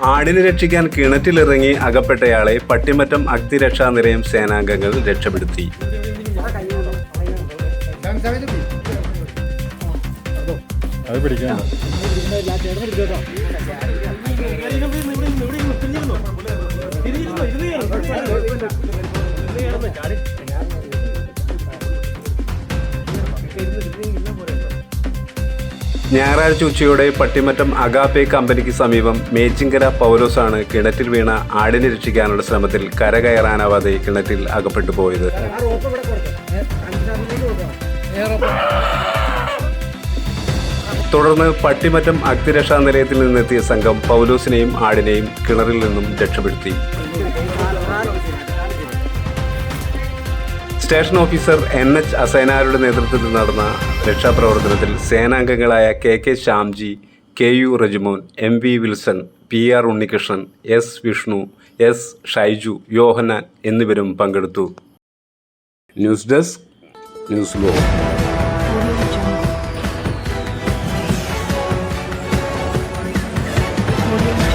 ആടിനെ രക്ഷിക്കാൻ കിണറ്റിലിറങ്ങി അകപ്പെട്ടയാളെ പട്ടിമറ്റം അഗ്നിരക്ഷാ നിലയം സേനാംഗങ്ങൾ രക്ഷപ്പെടുത്തി. ഞായറാഴ്ച ഉച്ചയോടെ പട്ടിമറ്റം അഗാപ്പെ കമ്പനിക്ക് സമീപം മേച്ചിങ്കര പൗലോസാണ് കിണറ്റിൽ വീണ ആടിനെ രക്ഷിക്കാനുള്ള ശ്രമത്തിൽ കരകയറാനാവാതെ കിണറ്റിൽ അകപ്പെട്ടു പോയത്. തുടർന്ന് പട്ടിമറ്റം അഗ്നിരക്ഷാ നിലയത്തിൽ നിന്നെത്തിയ സംഘം പൗലോസിനെയും ആടിനെയും കിണറിൽ നിന്നും രക്ഷപ്പെടുത്തി. സ്റ്റേഷൻ ഓഫീസർ NH അസൈനാരുടെ നേതൃത്വത്തിൽ നടന്ന രക്ഷാപ്രവർത്തനത്തിൽ സേനാംഗങ്ങളായ KK Shyamji, KU Rejimon, MV Wilson, PR Unnikrishnan, S Vishnu, S Shaiju, Yohannan എന്നിവരും പങ്കെടുത്തു. ന്യൂസ് ഡെസ്ക് ന്യൂസ് ലോ. Audio